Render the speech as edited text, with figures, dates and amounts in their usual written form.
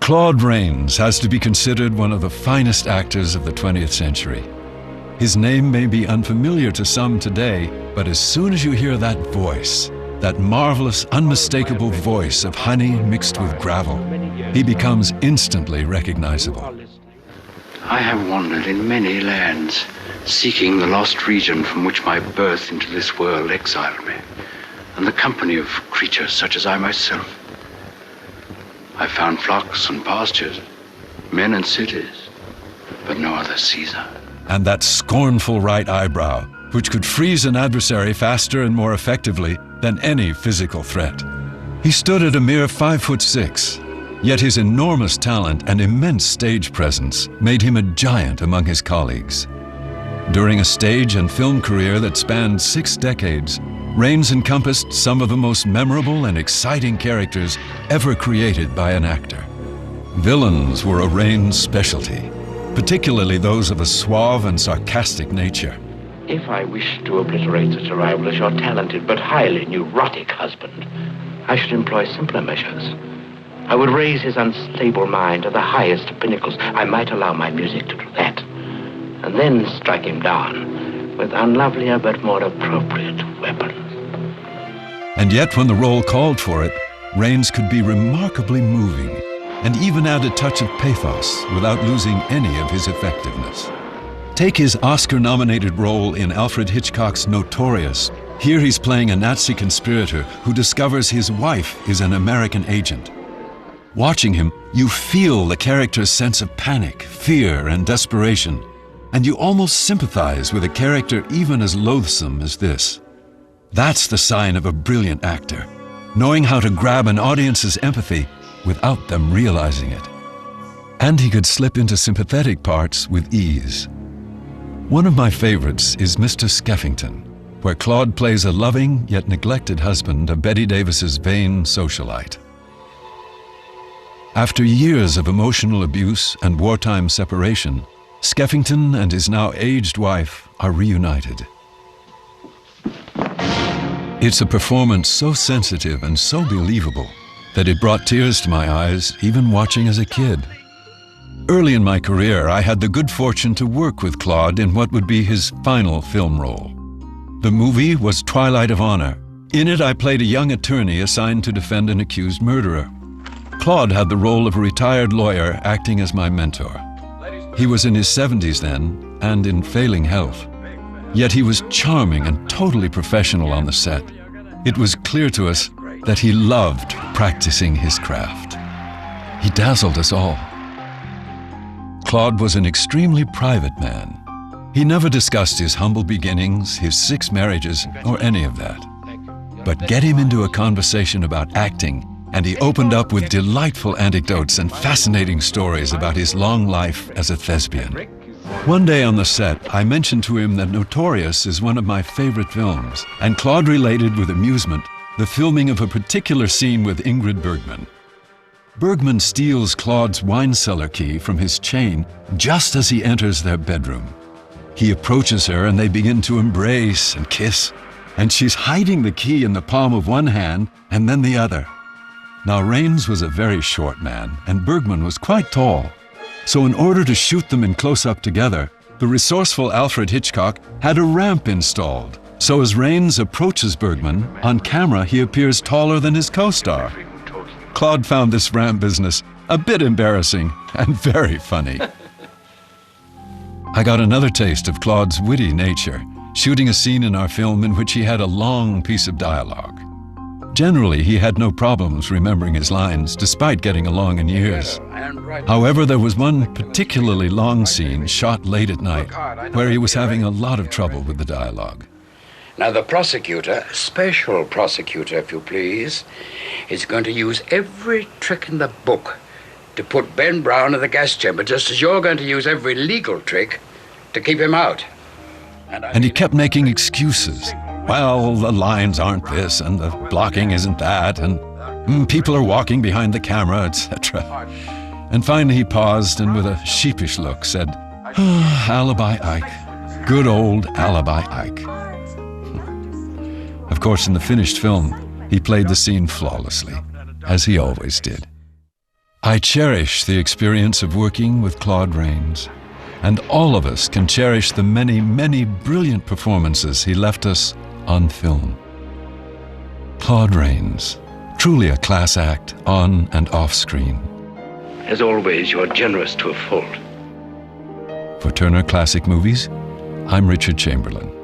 Claude Rains has to be considered one of the finest actors of the 20th century. His name may be unfamiliar to some today, but as soon as you hear that voice, that marvelous, unmistakable voice of honey mixed with gravel, he becomes instantly recognizable. I have wandered in many lands, seeking the lost region from which my birth into this world exiled me, and the company of creatures such as I myself. I found flocks and pastures, men and cities, but no other Caesar. And that scornful right eyebrow, which could freeze an adversary faster and more effectively than any physical threat. He stood at a mere 5'6", yet his enormous talent and immense stage presence made him a giant among his colleagues. During a stage and film career that spanned 6 decades, Rains encompassed some of the most memorable and exciting characters ever created by an actor. Villains were a Rains specialty, particularly those of a suave and sarcastic nature. If I wished to obliterate such a rival as your talented but highly neurotic husband, I should employ simpler measures. I would raise his unstable mind to the highest pinnacles. I might allow my music to do that, and then strike him down with unlovelier but more appropriate weapons. And yet when the role called for it, Rains could be remarkably moving and even add a touch of pathos without losing any of his effectiveness. Take his Oscar-nominated role in Alfred Hitchcock's Notorious. Here he's playing a Nazi conspirator who discovers his wife is an American agent. Watching him, you feel the character's sense of panic, fear, and desperation, and you almost sympathize with a character even as loathsome as this. That's the sign of a brilliant actor, knowing how to grab an audience's empathy without them realizing it. And he could slip into sympathetic parts with ease. One of my favorites is Mr. Skeffington, where Claude plays a loving yet neglected husband of Bette Davis's vain socialite. After years of emotional abuse and wartime separation, Skeffington and his now aged wife are reunited. It's a performance so sensitive and so believable that it brought tears to my eyes even watching as a kid. Early in my career, I had the good fortune to work with Claude in what would be his final film role. The movie was Twilight of Honor. In it, I played a young attorney assigned to defend an accused murderer. Claude had the role of a retired lawyer acting as my mentor. He was in his 70s then and in failing health. Yet he was charming and totally professional on the set. It was clear to us that he loved practicing his craft. He dazzled us all. Claude was an extremely private man. He never discussed his humble beginnings, his 6 marriages, or any of that. But get him into a conversation about acting, and he opened up with delightful anecdotes and fascinating stories about his long life as a thespian. One day on the set, I mentioned to him that Notorious is one of my favorite films, and Claude related with amusement the filming of a particular scene with Ingrid Bergman. Bergman steals Claude's wine cellar key from his chain just as he enters their bedroom. He approaches her and they begin to embrace and kiss, and she's hiding the key in the palm of one hand and then the other. Now Rains was a very short man and Bergman was quite tall. So in order to shoot them in close-up together, the resourceful Alfred Hitchcock had a ramp installed. So as Rains approaches Bergman, on camera he appears taller than his co-star. Claude found this ramp business a bit embarrassing and very funny. I got another taste of Claude's witty nature, shooting a scene in our film in which he had a long piece of dialogue. Generally, he had no problems remembering his lines, despite getting along in years. However, there was one particularly long scene shot late at night where he was having a lot of trouble with the dialogue. Now the prosecutor, special prosecutor if you please, is going to use every trick in the book to put Ben Brown in the gas chamber, just as you're going to use every legal trick to keep him out. And he kept making excuses. Well, the lines aren't this, and the blocking isn't that, and people are walking behind the camera, etc. And finally he paused and with a sheepish look said, Alibi Ike. Good old Alibi Ike. Of course, in the finished film, he played the scene flawlessly, as he always did. I cherish the experience of working with Claude Rains, and all of us can cherish the many, many brilliant performances he left us on film. Claude Rains, truly a class act on and off screen. As always, you're generous to a fault. For Turner Classic Movies, I'm Richard Chamberlain.